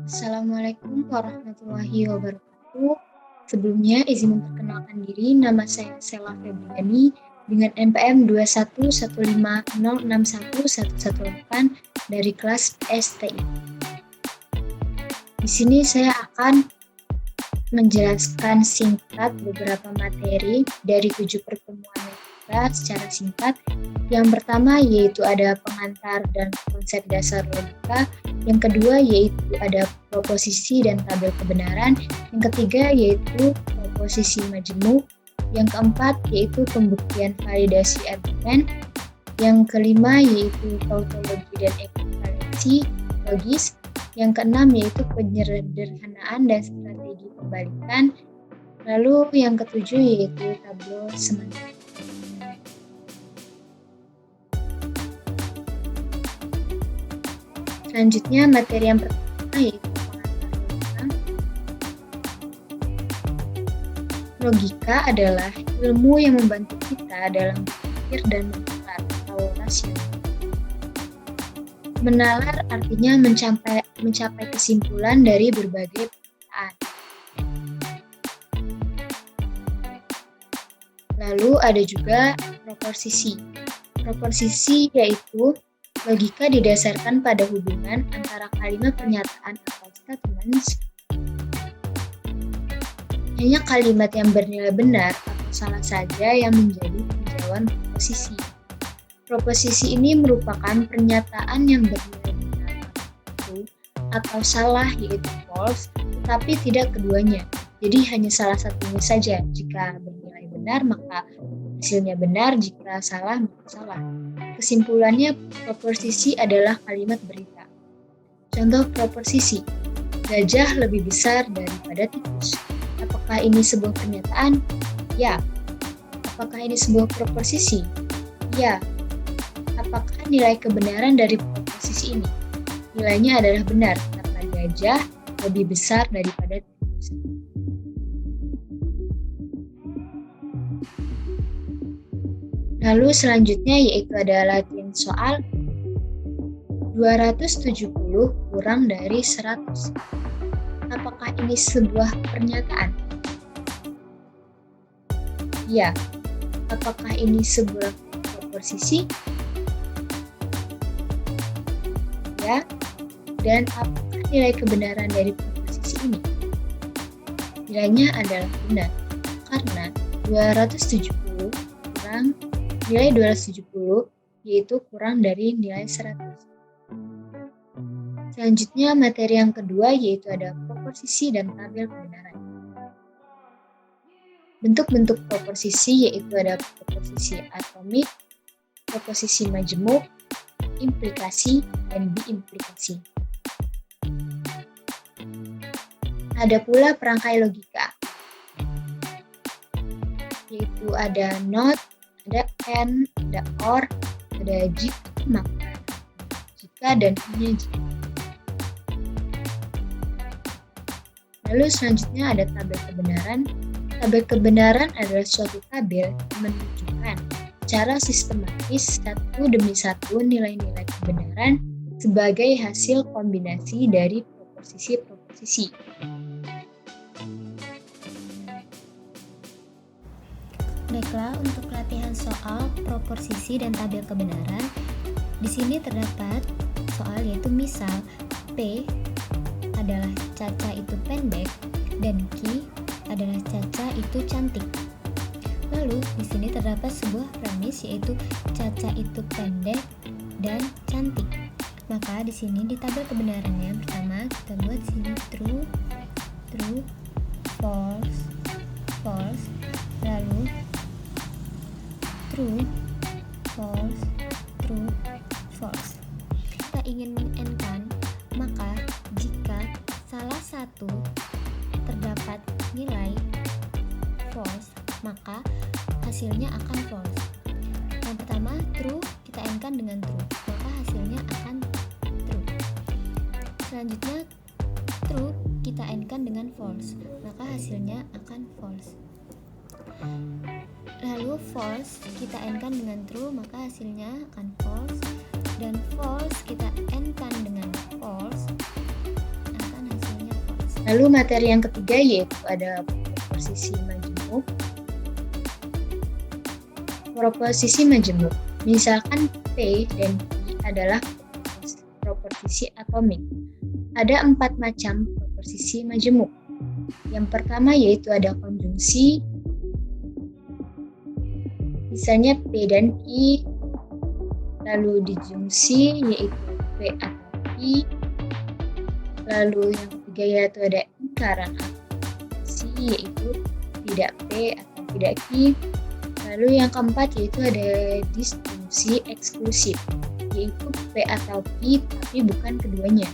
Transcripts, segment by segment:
Assalamualaikum warahmatullahi wabarakatuh. Sebelumnya izin memperkenalkan diri, nama saya Sela Febriani dengan NPM 21150611118 dari kelas STI. Di sini saya akan menjelaskan singkat beberapa materi dari 7 pertemuan kita secara singkat. Yang pertama yaitu ada pengantar dan konsep dasar logika. Yang kedua yaitu ada proposisi dan tabel kebenaran. Yang ketiga yaitu proposisi majemuk. Yang keempat yaitu pembuktian validasi argumen. Yang kelima yaitu tautologi dan ekvivalensi logis. Yang keenam yaitu penyederhanaan dan strategi pembalikan. Lalu yang ketujuh yaitu tableau semantik. Selanjutnya materi yang pertama yaitu pengantar logika. Logika adalah ilmu yang membantu kita dalam berpikir dan menalar atau rasional. Menalar artinya mencapai kesimpulan dari berbagai pernyataan. Lalu ada juga proposisi. Proposisi yaitu logika didasarkan pada hubungan antara kalimat pernyataan atau statements. Hanya kalimat yang bernilai benar atau salah saja yang menjadi tinjauan proposisi. Proposisi ini merupakan pernyataan yang bernilai benar atau salah yaitu false, tetapi tidak keduanya. Jadi hanya salah satunya saja. Jika bernilai benar maka hasilnya benar, jika salah maka salah. Kesimpulannya, proposisi adalah kalimat berita. Contoh proposisi, gajah lebih besar daripada tikus. Apakah ini sebuah pernyataan? Ya. Apakah ini sebuah proposisi? Ya. Apakah nilai kebenaran dari proposisi ini? Nilainya adalah benar, karena gajah lebih besar daripada tikus. Lalu selanjutnya yaitu ada latihan soal 270 kurang dari 100. Apakah ini sebuah pernyataan? Ya. Apakah ini sebuah proposisi? Ya. Dan apakah nilai kebenaran dari proposisi ini? Nilainya adalah benar, karena 270 kurang nilai 270 yaitu kurang dari nilai 100. Selanjutnya materi yang kedua yaitu ada proposisi dan tabel kebenaran. Bentuk-bentuk proposisi yaitu ada proposisi atomik, proposisi majemuk, implikasi, dan diimplikasi. Ada pula perangkai logika, yaitu ada not, ada and, ada or, ada jika, maka, jika, dan hanya jika. Lalu selanjutnya ada tabel kebenaran. Tabel kebenaran adalah suatu tabel yang menunjukkan secara sistematis satu demi satu nilai-nilai kebenaran sebagai hasil kombinasi dari proposisi-proposisi. Baiklah, untuk latihan soal proposisi dan tabel kebenaran, di sini terdapat soal yaitu misal P adalah Caca itu pendek dan Q adalah Caca itu cantik. Lalu di sini terdapat sebuah premis yaitu Caca itu pendek dan cantik. Maka di sini di tabel kebenarannya pertama kita buat sini true, false, lalu true, false. Kita ingin meng-n-kan, maka jika salah satu terdapat nilai false, maka hasilnya akan false. Yang pertama true, kita n-kan dengan true, maka hasilnya akan true. Selanjutnya true, kita n-kan dengan false, maka hasilnya akan false. Lalu false kita n-kan dengan true, maka hasilnya akan false. Dan false kita n-kan dengan false, akan hasilnya Lalu materi yang ketiga yaitu ada proposisi majemuk. Proposisi majemuk, misalkan P dan Q adalah proposisi atomik. Ada 4 macam proposisi majemuk. Yang pertama yaitu ada konjungsi, misalnya P dan Q. Lalu dijungsi yaitu P atau Q. Lalu yang ketiga yaitu ada lingkaran atomisi yaitu tidak P atau tidak Q. Lalu yang keempat yaitu ada disjungsi eksklusif yaitu P atau Q tapi bukan keduanya.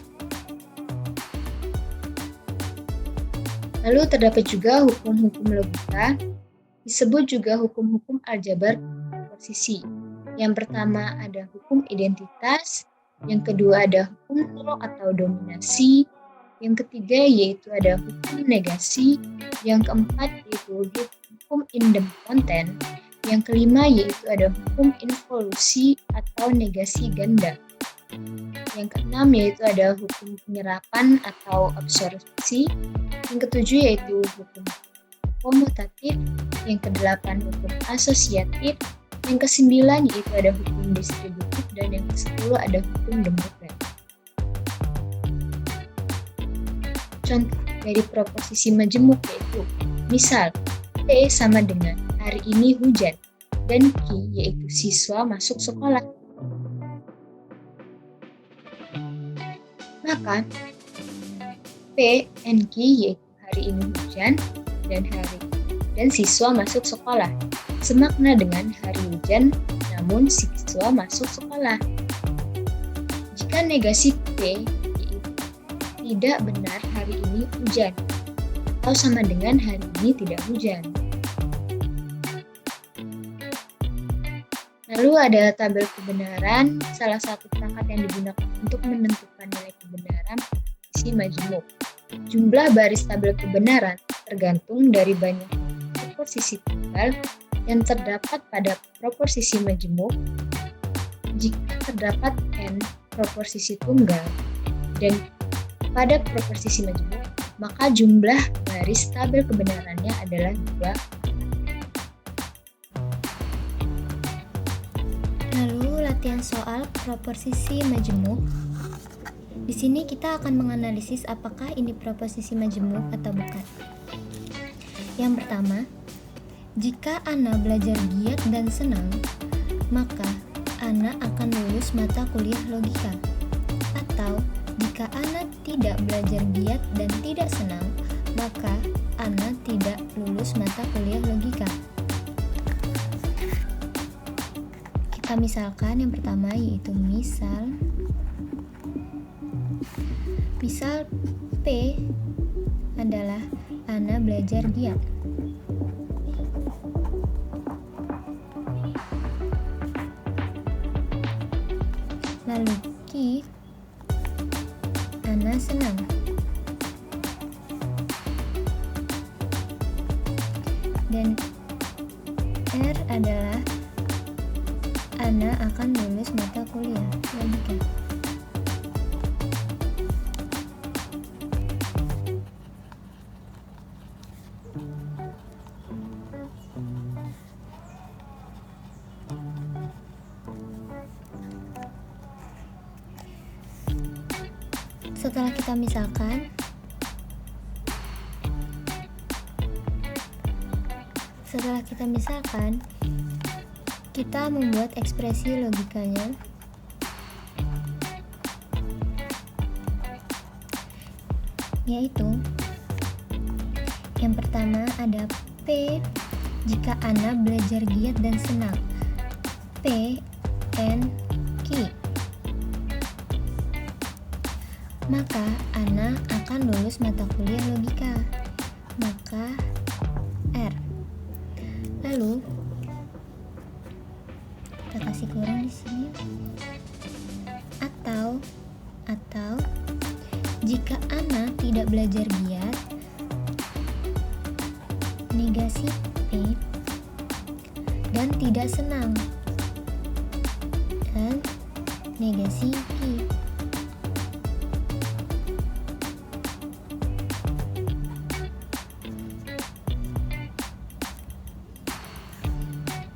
Lalu terdapat juga hukum-hukum logika, disebut juga hukum-hukum aljabar proposisi. Yang pertama ada hukum identitas, yang kedua ada hukum nol atau dominasi, yang ketiga yaitu ada hukum negasi, yang keempat yaitu hukum idempoten, yang kelima yaitu ada hukum involusi atau negasi ganda, yang keenam yaitu ada hukum penyerapan atau absorpsi, yang ketujuh yaitu hukum komutatif, yang kedelapan hukum asosiatif, yang kesembilan yaitu ada hukum distributif, dan yang kesepuluh ada hukum demokrat. Contoh dari proposisi majemuk yaitu, misal P sama dengan hari ini hujan dan Q yaitu siswa masuk sekolah. Maka P and Q yaitu hari ini hujan dan siswa masuk sekolah semakna dengan hari hujan namun siswa masuk sekolah. Jika negasi P yaitu tidak benar hari ini hujan atau sama dengan hari ini tidak hujan. Lalu ada tabel kebenaran, salah satu perangkat yang digunakan untuk menentukan nilai kebenaran proposisi majemuk. Jumlah baris tabel kebenaran tergantung dari banyak proposisi tunggal yang terdapat pada proposisi majemuk. Jika terdapat n proposisi tunggal dan pada proposisi majemuk, maka jumlah baris tabel kebenarannya adalah 2. Lalu latihan soal proposisi majemuk. Di sini kita akan menganalisis apakah ini proposisi majemuk atau bukan. Yang pertama, jika Ana belajar giat dan senang, maka Ana akan lulus mata kuliah logika. Atau jika Ana tidak belajar giat dan tidak senang, maka Ana tidak lulus mata kuliah logika. Kita misalkan yang pertama yaitu misal P adalah Ana belajar giat. Lalu Q, Ana senang. Dan R adalah Ana akan lulus mata kuliah logika. Setelah kita misalkan, kita membuat ekspresi logikanya. Yaitu yang pertama ada P jika Ana belajar giat dan senang. P and Q. Maka Ana akan lulus mata kuliah logika. Maka R. Lalu kita kasih kurang di sini. Atau jika Ana tidak belajar giat, negasi P, dan tidak senang, dan negasi Q.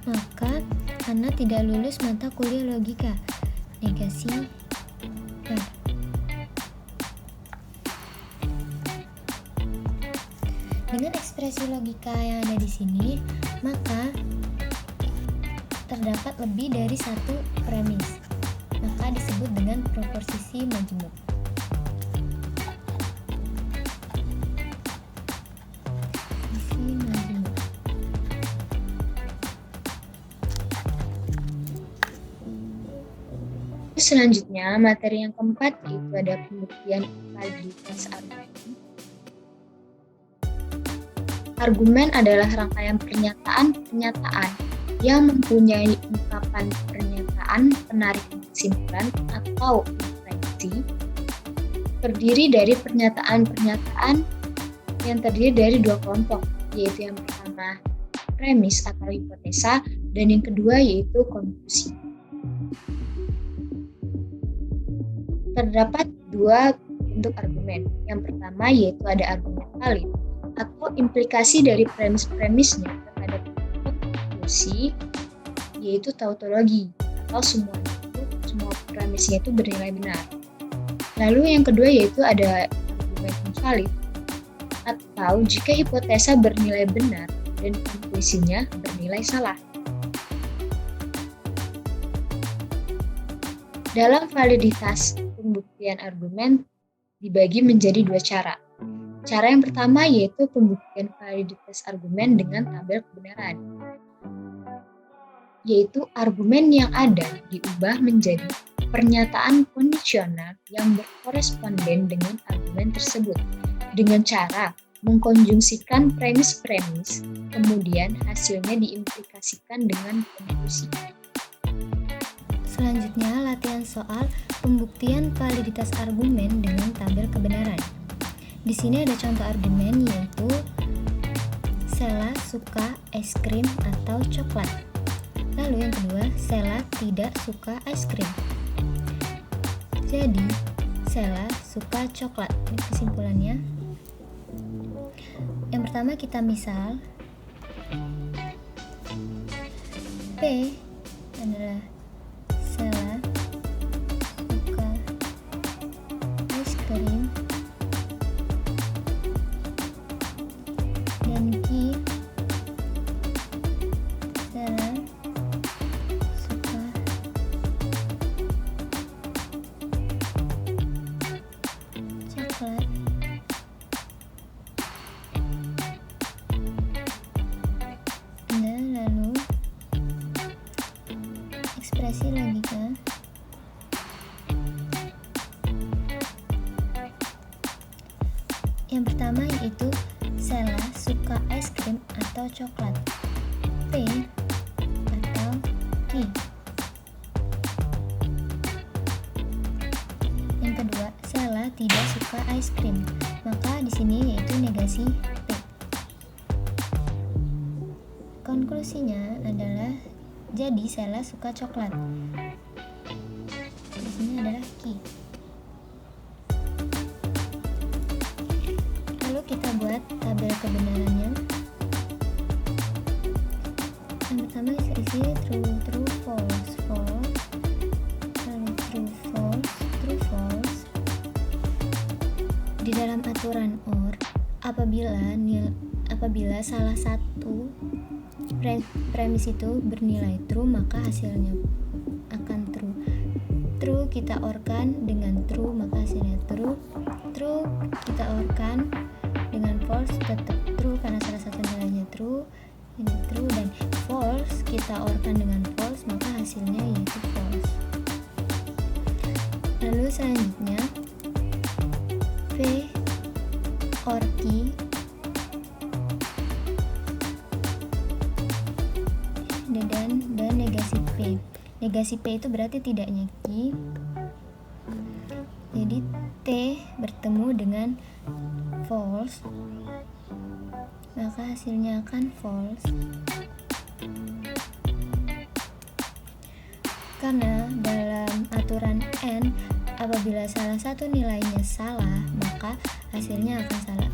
maka Ana tidak lulus mata kuliah logika. Negasi R. Dengan ekspresi logika yang ada di sini, maka terdapat lebih dari satu premis, maka disebut dengan proposisi majmuk. Selanjutnya, materi yang keempat yaitu ada pembuktian validitas argumen. Argumen adalah rangkaian pernyataan yang mempunyai ungkapan pernyataan, penarikan kesimpulan, atau inferensi, terdiri dari pernyataan-pernyataan yang terdiri dari dua kelompok, yaitu yang pertama premis atau hipotesa, dan yang kedua yaitu konklusi. Terdapat dua bentuk argumen. Yang pertama yaitu ada argumen valid atau implikasi dari premis-premisnya terhadap konklusi, yaitu tautologi atau semua premisnya itu bernilai benar. Lalu yang kedua yaitu ada argumen invalid atau jika hipotesa bernilai benar dan konklusinya bernilai salah. Dalam validitas pembuktian argumen dibagi menjadi dua cara. Cara yang pertama yaitu pembuktian validitas argumen dengan tabel kebenaran, yaitu argumen yang ada diubah menjadi pernyataan kondisional yang berkoresponden dengan argumen tersebut dengan cara mengkonjungsikan premis-premis, kemudian hasilnya diimplikasikan dengan konklusi. Selanjutnya, latihan soal pembuktian validitas argumen dengan tabel kebenaran. Di sini ada contoh argumen yaitu Sela suka es krim atau coklat. Lalu yang kedua, Sela tidak suka es krim. Jadi, Sela suka coklat. Ini kesimpulannya. Yang pertama kita misal P adalah Sela suka es krim dan Q Sela suka coklat. Nah, lalu ekspresi logika. Yang pertama yaitu Sela suka es krim atau coklat. P atau Q. Yang kedua, Sela tidak suka es krim. Maka di sini yaitu negasi P. Konklusinya adalah jadi Sela suka coklat. Di sini adalah Q. Lalu kita buat tabel kebenarannya. Yang pertama isi true, false, lalu true, false. Di dalam aturan OR, apabila salah satu premis itu bernilai true, maka hasilnya akan true. True kita OR-kan dengan true, maka hasilnya true. True kita OR-kan dengan false, tetap true karena salah satu nilainya true, ini true. Dan false kita OR-kan dengan false, maka hasilnya yaitu false. Lalu selanjutnya P OR Q dan negasi P. Negasi P itu berarti tidaknya Q. Jadi T bertemu dengan false, maka hasilnya akan false. Karena dalam aturan N, apabila salah satu nilainya salah, maka hasilnya akan salah.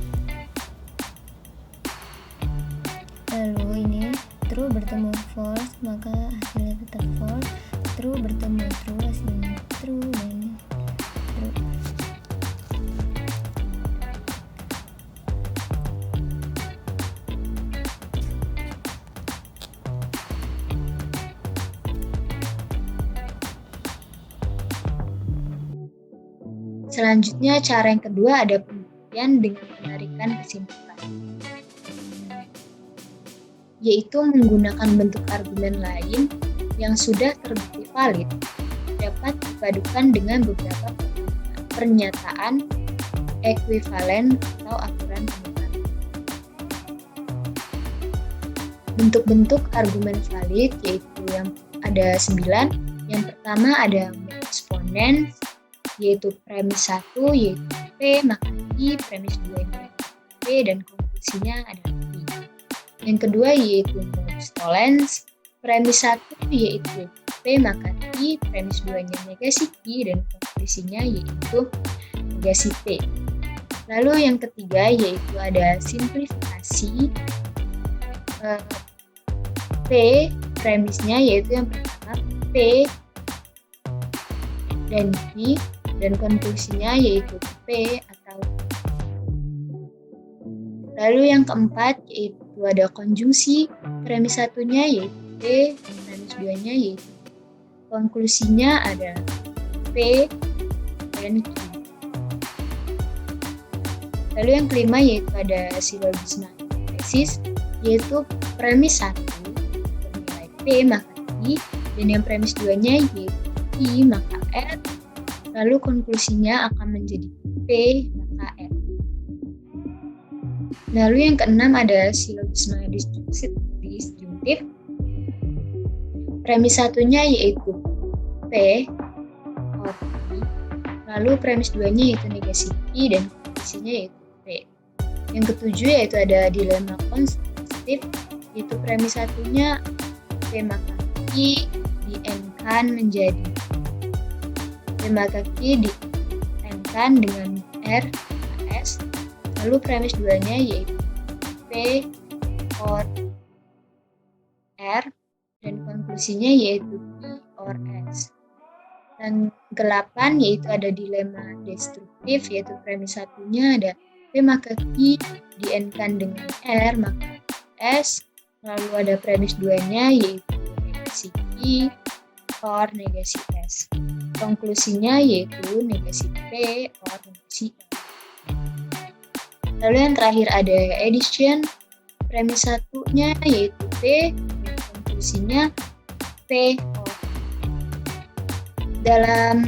Lalu ini true bertemu false, maka hasilnya tetap false. True bertemu true, hasilnya true dan true. Selanjutnya, cara yang kedua ada pembuktian dengan penarikan kesimpulan, yaitu menggunakan bentuk argumen lain yang sudah terbukti valid dapat dipadukan dengan beberapa pernyataan ekuivalen atau aturan pemutaran. Bentuk-bentuk argumen valid yaitu yang ada 9. Yang pertama ada exponens, yaitu premis 1 yaitu P maka I, premis 2 yaitu P, dan konklusinya adalah I. Yang kedua yaitu modus tollens, premis 1 yaitu P maka I, premis 2-nya negasi I, dan konklusinya yaitu negasi P. Lalu yang ketiga yaitu ada simplifikasi, P premisnya yaitu yang pertama P dan I, dan konklusinya yaitu P atau I. Lalu yang keempat yaitu ada konjungsi, premis 1-nya yaitu P, premis 2-nya yaitu I. Konklusinya ada P dan Q. Lalu yang kelima yaitu ada silogisma hipotesis, yaitu premis 1 bernilai P maka I, dan yang premis 2-nya yaitu I maka R, lalu konklusinya akan menjadi P maka R. Lalu yang keenam ada silogisma disjungtif, premis 1-nya yaitu P or I, lalu premis 2-nya yaitu negasi I, dan konklusinya yaitu P. Yang ketujuh yaitu ada dilema konstitutif, yaitu premis 1-nya P maka I di-N-kan menjadi P maka Q di-N-kan dengan R S, lalu premis 2-nya yaitu P or R, dan konklusinya yaitu P or S. Dan ke-8 yaitu ada dilema destruktif, yaitu premis 1-nya ada P maka Q di-N-kan dengan R maka S, lalu ada premis 2-nya yaitu negasi Q or negasi S. Konklusinya yaitu negasi P or negasi S. Lalu yang terakhir ada addition, premis 1-nya yaitu P, dan konklusinya P or I. Dalam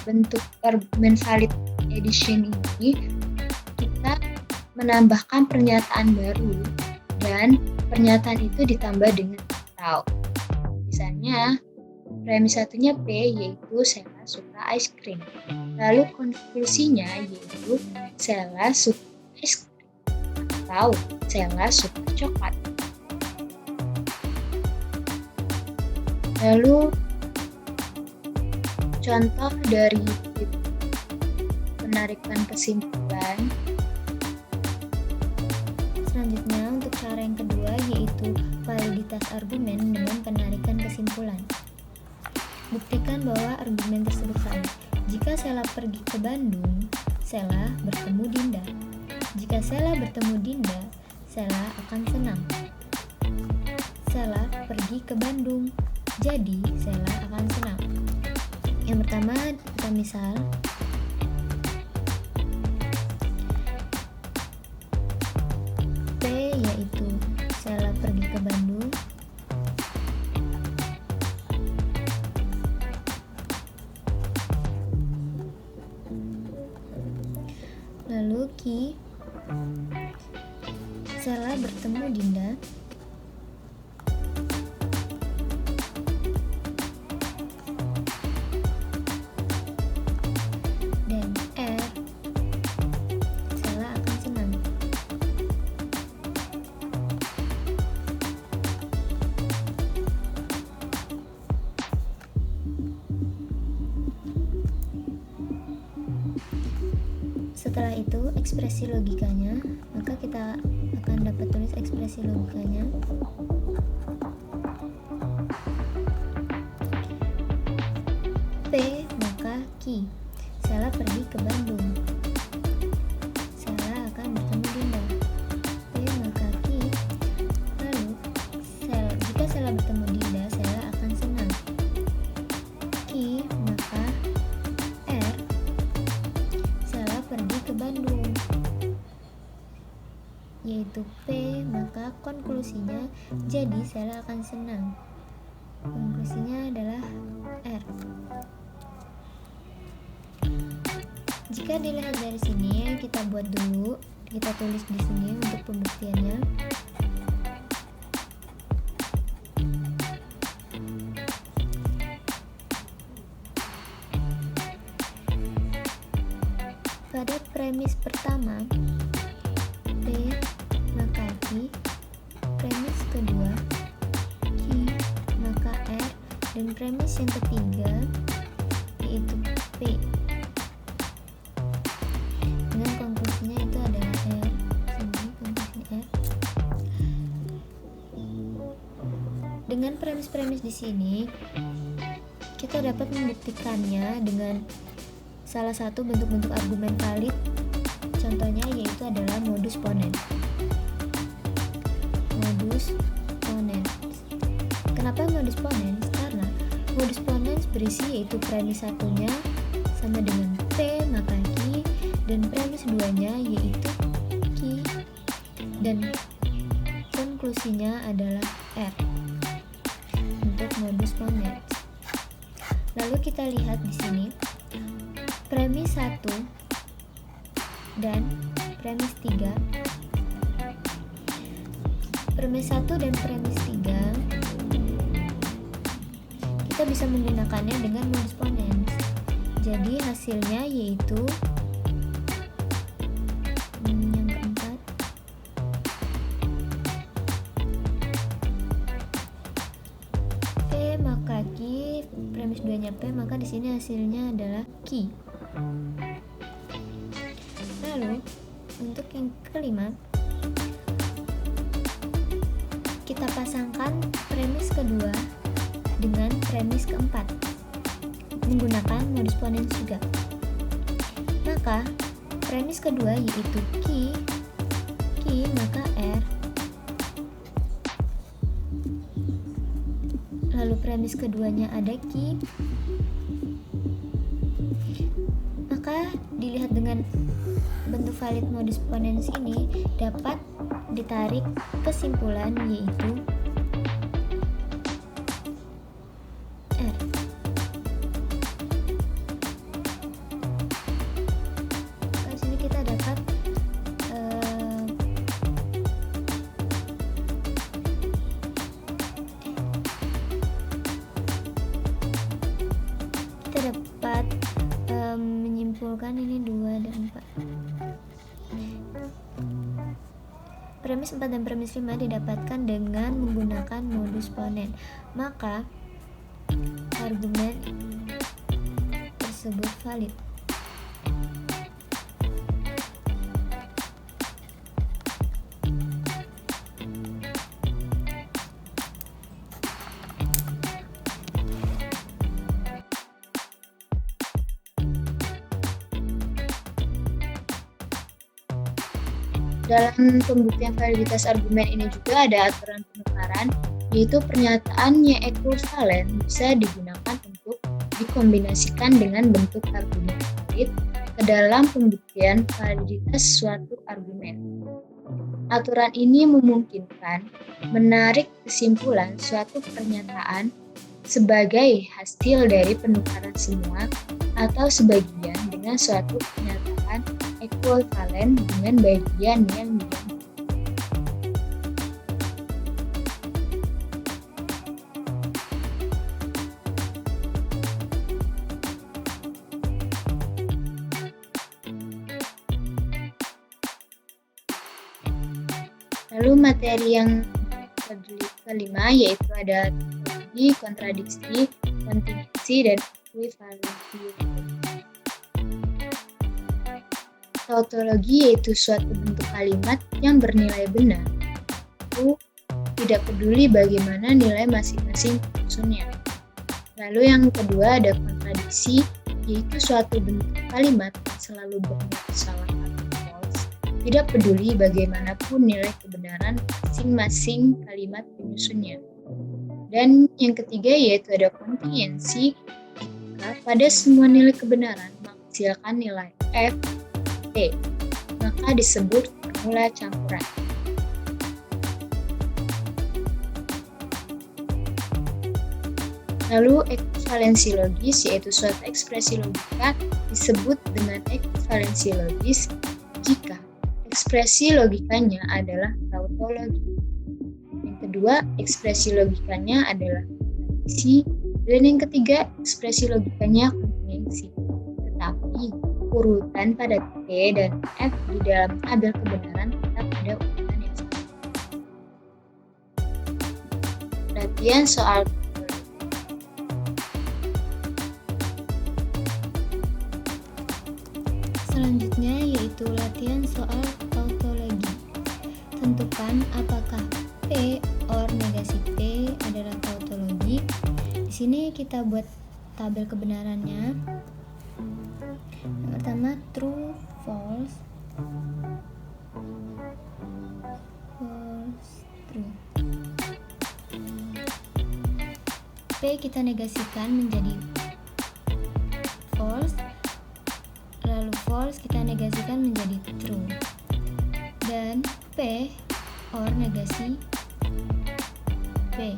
bentuk argumen valid addition ini, kita menambahkan pernyataan baru dan pernyataan itu ditambah dengan atau. Misalnya, premis 1-nya P yaitu Sheila suka ice cream. Lalu konklusinya yaitu Sheila suka ice cream atau Sheila suka coklat. Lalu contoh dari penarikan kesimpulan. Selanjutnya untuk cara yang kedua yaitu validitas argumen dengan penarikan kesimpulan. Buktikan bahwa argumen tersebut valid. Jika Sheila pergi ke Bandung, Sheila bertemu Dinda. Jika Sheila bertemu Dinda, Sheila akan senang. Sheila pergi ke Bandung, jadi Sheila akan senang. Yang pertama kita misal, P yaitu Sheila pergi ke Bandung, lalu Q Sheila bertemu Dinda, dan R Sheila akan senang. Setelah itu ekspresi logikanya, maka kita akan dapat tulis ekspresi logikanya. Ki. Sela pergi ke Bandung. Sela akan bertemu Dinda. P maka Ki. Lalu jika Sela bertemu Dinda, Sela akan senang. Ki maka R. Sela pergi ke Bandung. Yaitu P maka konklusinya jadi Sela akan senang. Konklusinya adalah R. Jika dilihat dari sini, kita buat dulu, kita tulis di sini untuk pembuktiannya. Pada premis pertama, P maka Ki, premis kedua Ki maka R, dan premis yang ketiga yaitu P. Dengan konklusinya itu adalah R. Sini konklusinya R. Dengan premis-premis di sini, kita dapat membuktikannya dengan salah satu bentuk-bentuk argumen valid. Contohnya yaitu adalah modus ponens. Modus ponens. Kenapa modus ponens? Karena modus ponens berisi yaitu premis satunya sama dengan P maka Ki, dan premis duanya yaitu Ki, dan konklusinya adalah R untuk modus ponens. Lalu kita lihat di sini premis 1 dan premis 3. Premis 1 dan premis 3 kita bisa menggunakannya dengan modus ponens. Jadi hasilnya yaitu yang keempat, P maka Ki, premis 2 nya P, maka di sini hasilnya adalah Ki. Lalu untuk yang kelima, kita pasangkan premis kedua dengan premis keempat menggunakan modus ponens juga. Maka premis kedua yaitu Ki maka R. Lalu premis keduanya ada Ki. Maka dilihat dengan bentuk valid modus ponens ini dapat ditarik kesimpulan yaitu R. Di sini kita dapat menyimpulkan ini 2 dan 4. Premis 4 dan premis 5 didapatkan dengan menggunakan modus ponens. Maka argumen tersebut valid. Dalam pembuktian validitas argumen ini juga ada aturan penukaran, yaitu pernyataan yang ekvivalen bisa digunakan untuk dikombinasikan dengan bentuk argumen valid ke dalam pembuktian validitas suatu argumen. Aturan ini memungkinkan menarik kesimpulan suatu pernyataan sebagai hasil dari penukaran semua atau sebagian dengan suatu pernyataan ekuivalen dengan bagian yang diganti. Lalu materi yang kelima yaitu ada tautologi, kontradiksi, kontingensi, dan ekuivalensi. Tautologi yaitu suatu bentuk kalimat yang bernilai benar, itu tidak peduli bagaimana nilai masing-masing unsurnya. Lalu yang kedua ada kontradiksi, yaitu suatu bentuk kalimat yang selalu berniat salah atau false, tidak peduli bagaimanapun nilai kebenaran masing-masing kalimat penyusunnya. Dan yang ketiga yaitu ada kontingensi, jika pada semua nilai kebenaran menghasilkan nilai F, T, maka disebut formula campuran. Lalu ekuivalensi logis yaitu suatu ekspresi logika disebut dengan ekuivalensi logis jika ekspresi logikanya adalah tautologi. Yang kedua, ekspresi logikanya adalah kontradiksi, dan yang ketiga, ekspresi logikanya kontingensi. Tetapi urutan pada T dan F di dalam tabel kebenaran tetap pada urutan yang sama. Latihan soal selanjutnya yaitu latihan soal tautologi. Tentukan apakah P or negasi P adalah tautologi. Di sini kita buat tabel kebenarannya. Yang pertama true, false, false, true. P kita negasikan menjadi false, lalu false kita negasikan menjadi true, dan P or negasi P.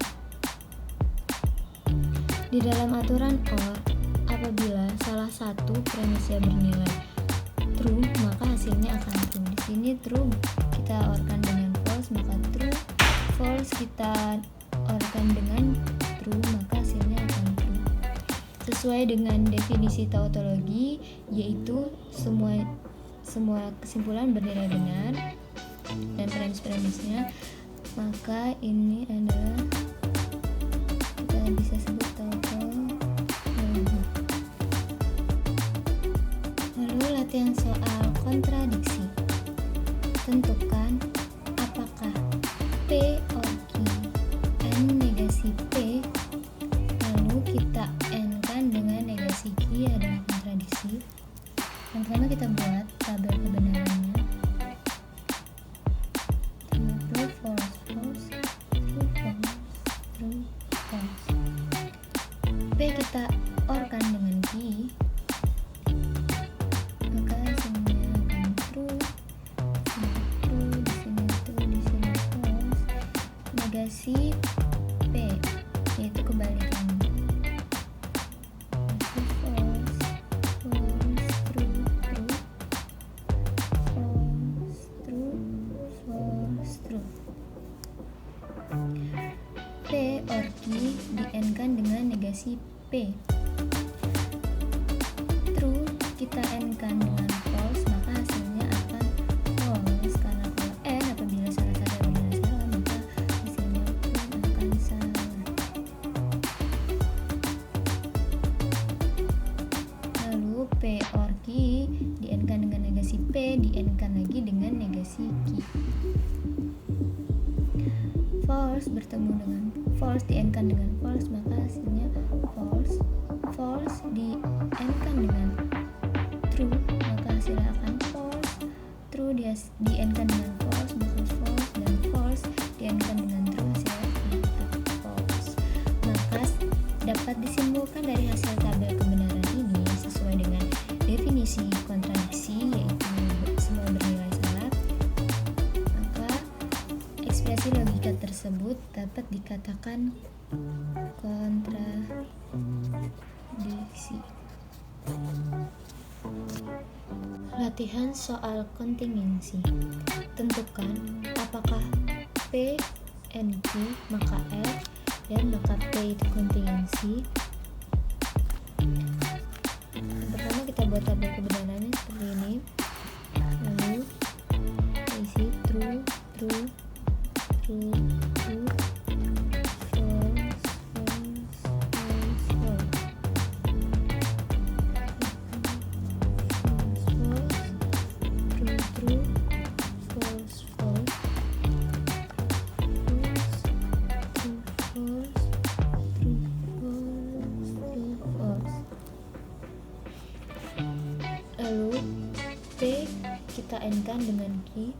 Di dalam aturan OR, apabila salah satu premisnya bernilai true, maka hasilnya akan true. Di sini true kita OR-kan dengan false, maka true. False kita OR-kan dengan true, maka hasilnya akan true. Sesuai dengan definisi tautologi, yaitu semua kesimpulan bernilai benar dan premis-premisnya, maka ini adalah kita bisa sebut tautologi. Lalu latihan soal kontradiksi. Tentukan apakah P or Q N negasi P, lalu kita N kan dengan negasi Q adalah kontradiksi. Yang pertama kita buat tabel kebenarannya. True, false, false, true, false, true, false. P kita OR-kan dengan Q, maka hasilnya akan true. True, di sini true, di sini false. Negasi P yaitu kebalikannya. False, false, true, true, false, true, false, true. P or Q di-N-kan dengan negasi P. True kita N-kan dengan false, maka hasilnya akan false, karena kalau N apabila salah satu benar salah, maka hasilnya pun akan salah. Lalu P or Q di-N-kan dengan negasi P, di-N-kan lagi dengan negasi Q. False bertemu dengan false, di-N-kan dengan false, maka hasilnya false. False di-N-kan dengan true, maka hasilnya akan false. True di-N-kan dengan false, maka false, dan false di-N-kan dengan true, hasilnya akan false. Maka dapat disimpulkan dari hasil tabel kebenaran ini sesuai dengan definisi kontradiksi, yaitu semua bernilai salah, maka ekspresi logika tersebut dapat dikatakan kontradiksi. Latihan soal kontingensi. Tentukan apakah P N Q maka F, dan maka P itu kontingensi. Yang pertama kita buat tabel kebenarannya seperti ini. Lalu isi true, true, true, true, false, false, false, false. n-kan dengan Q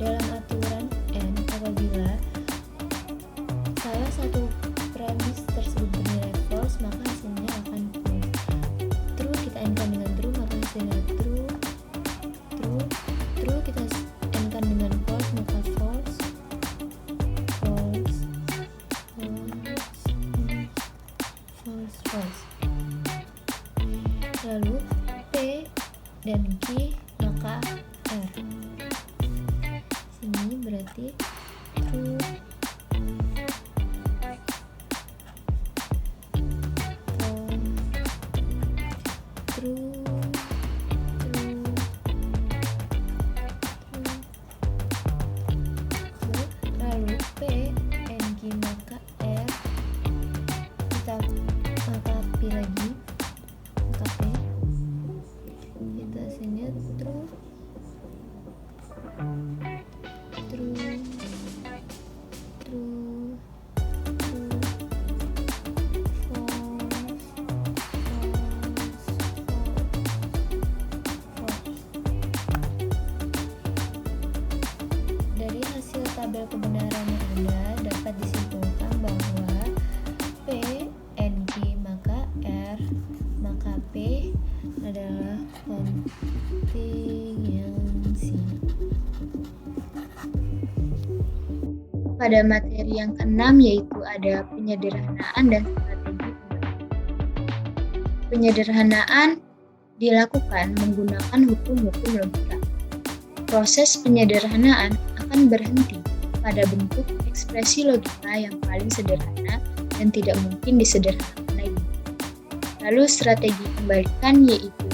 dalam aturan N apabila salah satu premis tersebut bernilai false maka hasilnya akan true. True kita n-kan dengan true maka hasilnya true. True kita n-kan dengan false maka false. Lalu P dan Q maka R. Sini berarti true, false, true. Lalu P and Q maka R. Kita maka P lagi maka P. Kita hasilnya true, Dari hasil tabel kebenaran yang ada dapat disimpulkan bahwa P and Q maka R maka P adalah kontingensi. Pada materi yang keenam yaitu ada penyederhanaan dan strategi pembalikan. Penyederhanaan dilakukan menggunakan hukum-hukum logika. Proses penyederhanaan akan berhenti pada bentuk ekspresi logika yang paling sederhana dan tidak mungkin disederhanakan lagi. Lalu strategi pembalikan yaitu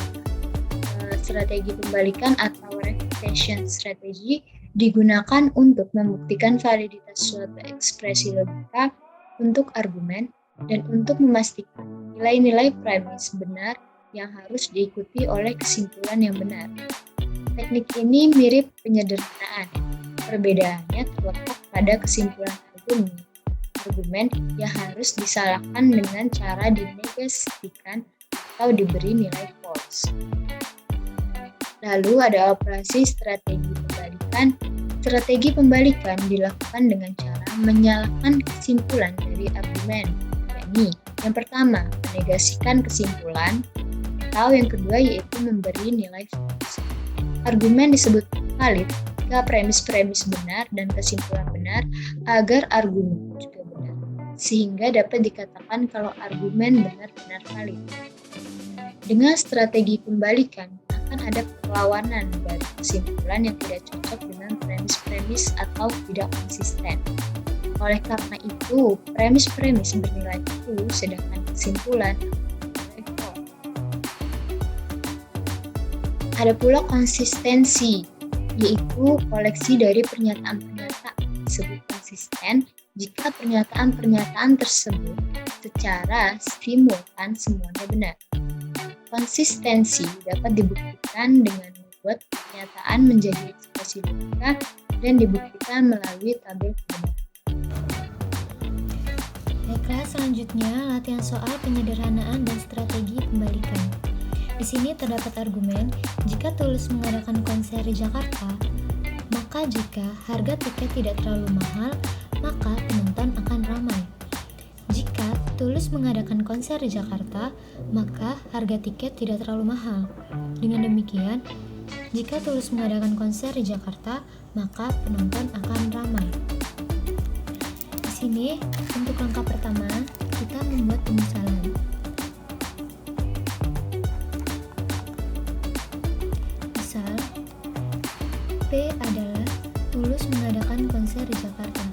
strategi pembalikan atau refutation strategy digunakan untuk membuktikan validitas suatu ekspresi logika untuk argumen dan untuk memastikan nilai-nilai premis benar yang harus diikuti oleh kesimpulan yang benar. Teknik ini mirip penyederhanaan. Perbedaannya terletak pada kesimpulan argumen yang harus disalahkan dengan cara dinegasikan atau diberi nilai false. Lalu ada operasi strategi pembalikan. Strategi pembalikan dilakukan dengan cara menyalahkan kesimpulan dari argumen, yakni yang pertama menegasikan kesimpulan, atau yang kedua yaitu memberi nilai false. Argumen disebut valid jika premis-premis benar dan kesimpulan benar agar argumen juga benar, sehingga dapat dikatakan kalau argumen benar-benar valid. Dengan strategi pembalikan akan ada perlawanan dari kesimpulan yang tidak cocok dengan premis-premis atau tidak konsisten. Oleh karena itu, premis-premis bernilai true sedangkan kesimpulan bernilai false. Ada pula konsistensi, yaitu koleksi dari pernyataan-pernyataan disebut konsisten jika pernyataan-pernyataan tersebut secara simultan semuanya benar. Konsistensi dapat dibuktikan dengan membuat pernyataan menjadi ekspresi logika dan dibuktikan melalui tabel kebenaran. Baiklah, selanjutnya latihan soal penyederhanaan dan strategi pembalikan. Di sini terdapat argumen, jika Tulus mengadakan konser di Jakarta, maka jika harga tiket tidak terlalu mahal, maka penonton akan ramai. Jika Tulus mengadakan konser di Jakarta, maka harga tiket tidak terlalu mahal. Dengan demikian, jika Tulus mengadakan konser di Jakarta, maka penonton akan ramai. Di sini, untuk langkah pertama, kita membuat pemisalan. Misal, P adalah Tulus mengadakan konser di Jakarta.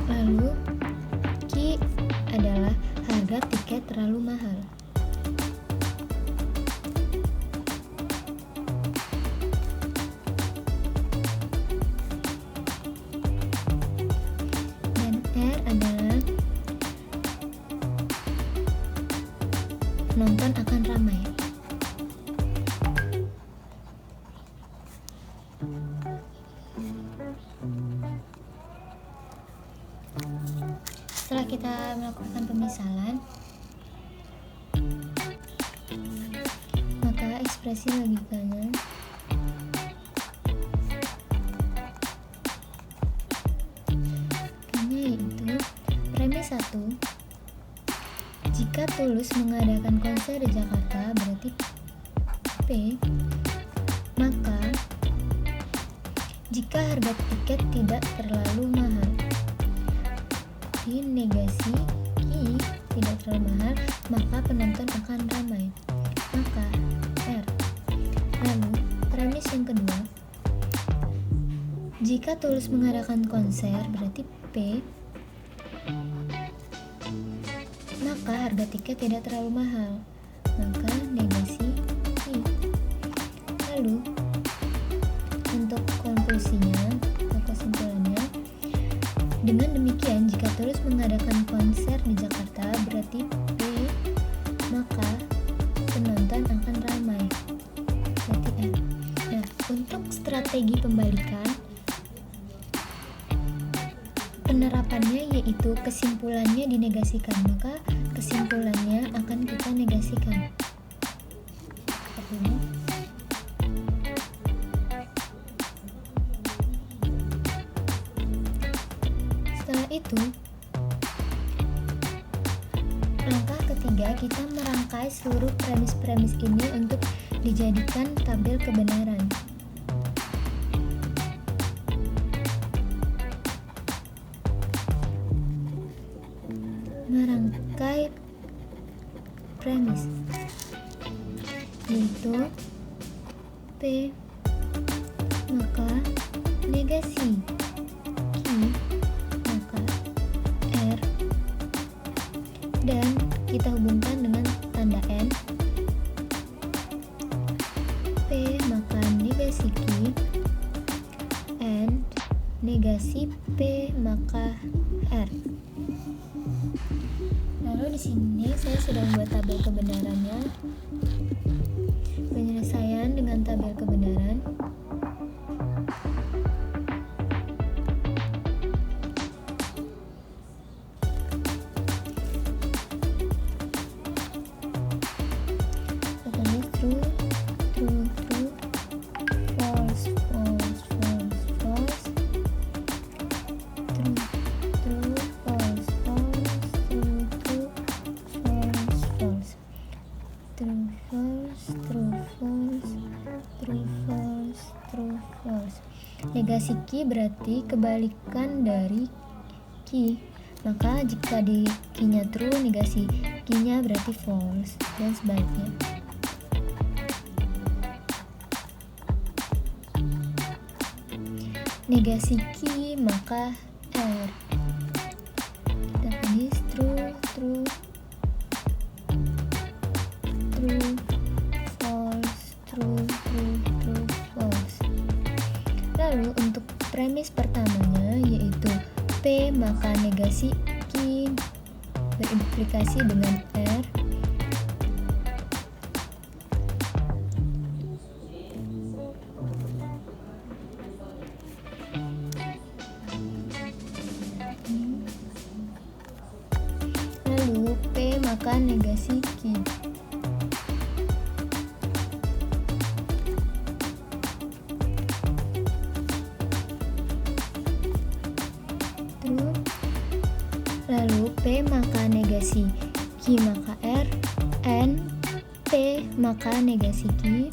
Lalu, Q adalah harga tiket terlalu mahal. Dan R adalah penonton akan ramai. Setelah kita melakukan pemisalan, maka ekspresi logikanya yaitu premis 1, jika Tulus mengadakan konser di Jakarta berarti P, maka jika harga tiket tidak terlalu mahal, di negasi Q tidak terlalu mahal, maka penonton akan ramai, maka R. Lalu premis yang kedua, jika Tulus mengadakan konser berarti P, maka harga tiket tidak terlalu mahal, maka negasi I. Lalu untuk konklusinya atau kesimpulannya, dengan demikian jika Tulus mengadakan konser di Jakarta berarti P, maka penonton akan ramai, berarti R. Nah, untuk strategi pembalikan penerapannya yaitu kesimpulannya dinegasikan, maka kesimpulannya akan kita negasikan. Seperti ini. Setelah itu, langkah ketiga kita merangkai seluruh premis-premis ini untuk dijadikan tabel kebenaran. Merangkai premis yaitu P, maka negasi Q, maka R, dan kita hubungkan dengan tanda N. P maka negasi Q, N negasi P maka R. Lalu di sini saya sudah membuat tabel kebenarannya. Penyelesaian dengan tabel kebenaran. Pertama true, true, true, false, false, false, false, true, true, false, false, true, true, false, false, true, false, true, false, true, false, true, false. Negasi Q berarti kebalikan dari Q. Maka jika di Q-nya true, negasi Q-nya berarti false, dan sebaliknya. Negasi Q maka R. Kita tulis true, true, true, false, true, true, true, false. Lalu untuk premis pertamanya yaitu P maka negasi Q berimplikasi dengan R. Lalu P maka negasi Q. True. Lalu P maka negasi Q maka R. N P maka negasi Q.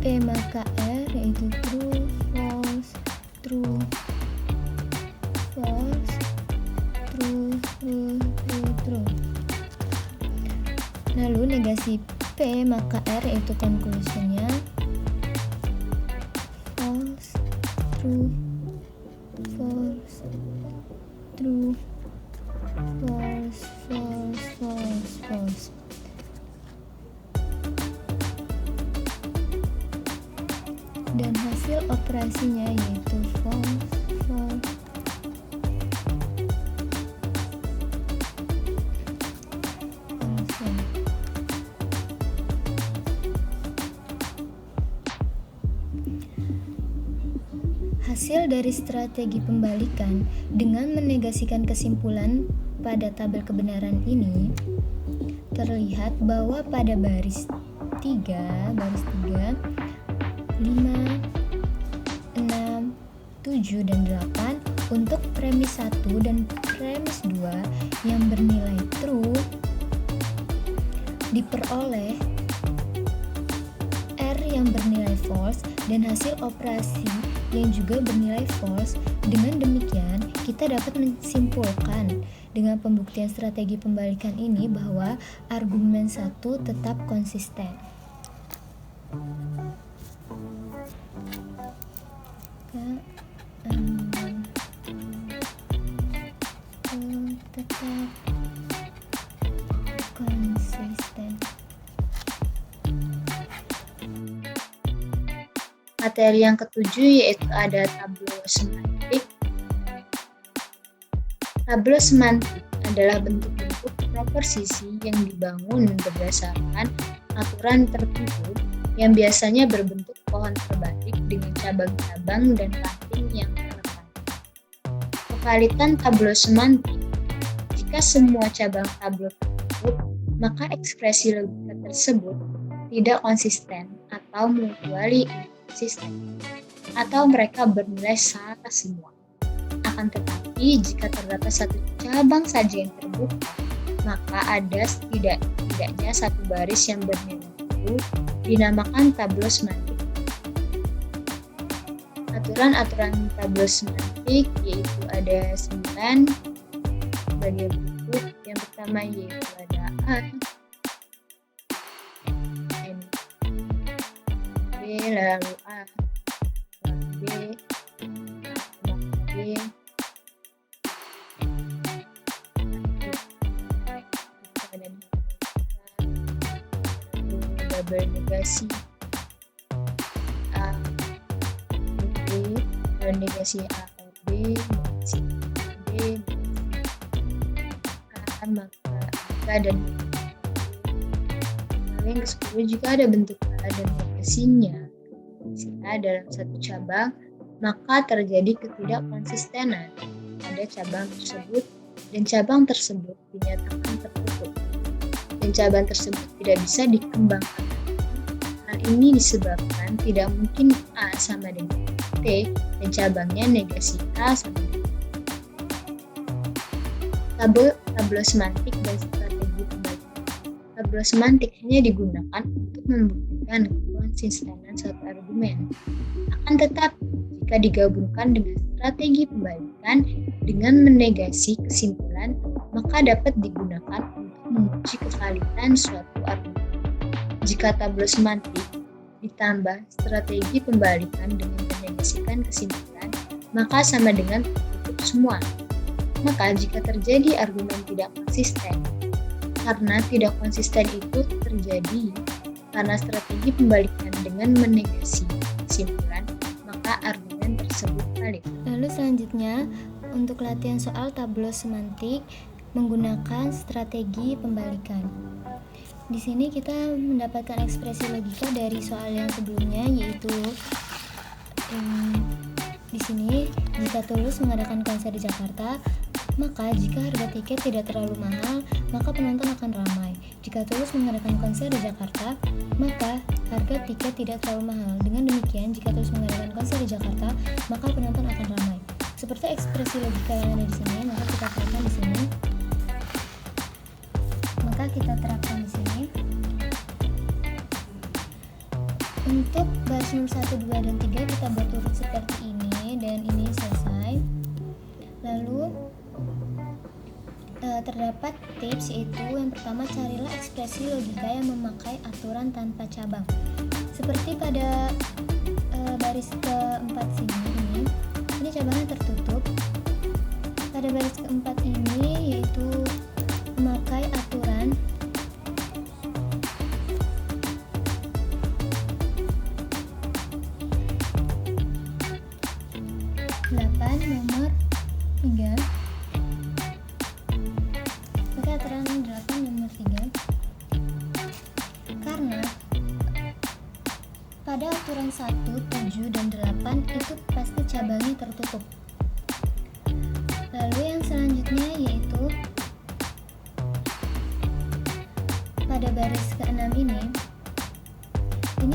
P maka R yaitu true, false, true, false, true, true, true, true. Lalu negasi P maka R yaitu conclusionnya false, true, false, true, false, false, false, false. Dan hasil operasinya yaitu false, false, Hasil dari strategi pembalikan dengan menegasikan kesimpulan pada tabel kebenaran ini, terlihat bahwa pada baris 3, 5, 6, 7, dan 8 untuk premis 1 dan premis 2 yang bernilai true diperoleh R yang bernilai false dan hasil operasi yang juga bernilai false. Dengan demikian, kita dapat menyimpulkan dengan pembuktian strategi pembalikan ini bahwa argumen 1 tetap konsisten. Tetap konsisten. Materi yang ketujuh yaitu ada tableau semantik. Tableau semantik adalah bentuk-bentuk proposisi yang dibangun berdasarkan aturan tertentu yang biasanya berbentuk pohon terbalik dengan cabang-cabang dan ranting yang relevan. Kevalitan tableau semantik: jika semua cabang tableau tertutup, maka ekspresi logika tersebut tidak konsisten atau mutually inconsistent, atau mereka bernilai salah semua. Akan tetapi, jika terdapat satu cabang saja yang terbuka, maka ada setidaknya satu baris yang bernilai true, dinamakan tableau semantik. Aturan-aturan tableau semantik yaitu ada 9 sebagai berikut. Yang pertama yaitu ada A, N, B, lalu A, B, B, double negasi A, B, double negasi A, B, negasi B, A, maka A dan yang ke-10 jika ada bentuk A dan negasinya A dalam satu cabang, maka terjadi ketidakkonsistenan pada cabang tersebut dan cabang tersebut dinyatakan tertutup dan cabang tersebut tidak bisa dikembangkan. Hal ini disebabkan tidak mungkin A sama dengan T dan cabangnya negasi A sama dengan tableau semantik dan strategi pembalikan. Tableau semantik hanya digunakan untuk membuktikan konsistenan suatu argumen. Akan tetapi, jika digabungkan dengan strategi pembalikan dengan menegasi kesimpulan, maka dapat digunakan untuk menguji kevalitan suatu argumen. Jika tableau semantik ditambah strategi pembalikan dengan menegasikan kesimpulan, maka sama dengan tertutup semua. Maka jika terjadi argumen tidak konsisten, karena tidak konsisten itu terjadi karena strategi pembalikan dengan menegasi kesimpulan, maka argumen tersebut valid. Lalu selanjutnya, untuk latihan soal tableau semantik menggunakan strategi pembalikan. Di sini kita mendapatkan ekspresi logika dari soal yang sebelumnya, yaitu di sini jika Tulus mengadakan konser di Jakarta, maka jika harga tiket tidak terlalu mahal, maka penonton akan ramai. Jika Tulus mengadakan konser di Jakarta, maka harga tiket tidak terlalu mahal. Dengan demikian, jika Tulus mengadakan konser di Jakarta, maka penonton akan ramai. Seperti ekspresi logika yang ada di sini, maka kita terapkan di sini. Untuk baris nomor 1, 2, dan 3 kita buat urut seperti ini, dan ini selesai. Lalu terdapat tips, yaitu yang pertama, carilah ekspresi logika yang memakai aturan tanpa cabang. Seperti pada baris keempat sini, ini cabangnya tertutup. Pada baris keempat ini yaitu memakai aturan nomor 3. Maka aturan 8 nomor 3. Karena pada pada aturan 1, 7, dan 8 itu pasti cabangnya tertutup. Lalu yang selanjutnya yaitu pada baris ke-6 ini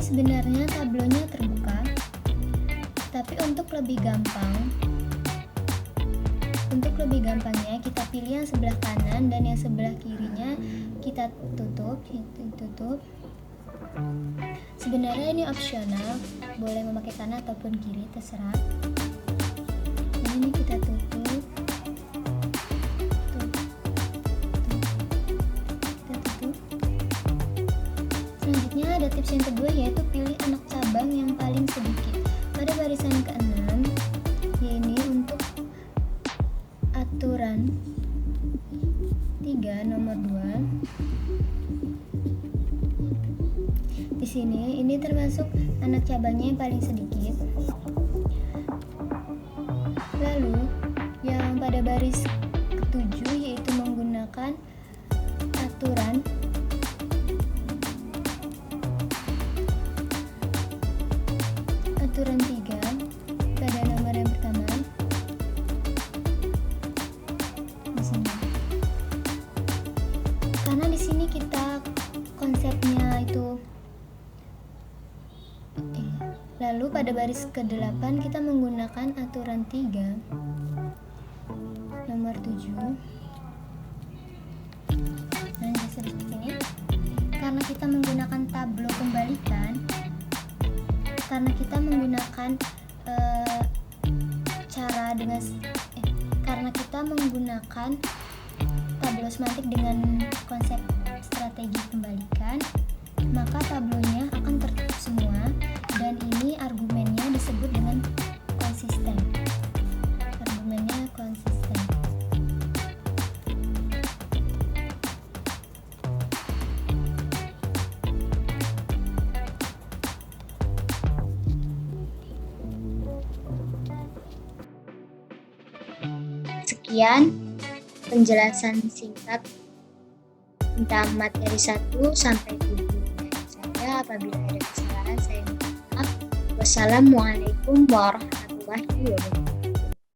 sebenarnya tablonya terbuka, tapi untuk lebih gampangnya kita pilih yang sebelah kanan dan yang sebelah kirinya kita tutup. Sebenarnya ini opsional, boleh memakai kanan ataupun kiri, terserah. Ini kita tutup. Selanjutnya ada tips yang kedua, yaitu pilih anak cabang yang paling sedikit. Pada barisan ke-6, yaitu untuk aturan 3 nomor 2. Di sini ini termasuk anak cabangnya yang paling sedikit. Lalu yang pada baris ke-7 yaitu menggunakan aturan 3 pada nomor yang pertama. Di sini. Karena di sini kita konsepnya itu lalu pada baris ke-8 kita menggunakan aturan 3 nomor 7. Nah, seperti ini. Karena kita menggunakan tablo kembalikan, karena kita menggunakan karena kita menggunakan tablo semantik dengan konsep strategi kembalikan, maka tablonya akan tertutup semua, dan ini argumennya disebut dengan konsisten. Argumennya konsisten. Sekian penjelasan singkat tentang materi 1 sampai 7 dari saya. Apabila ada kesalahan, saya minta maaf. Wassalamualaikum warahmatullahi wabarakatuh.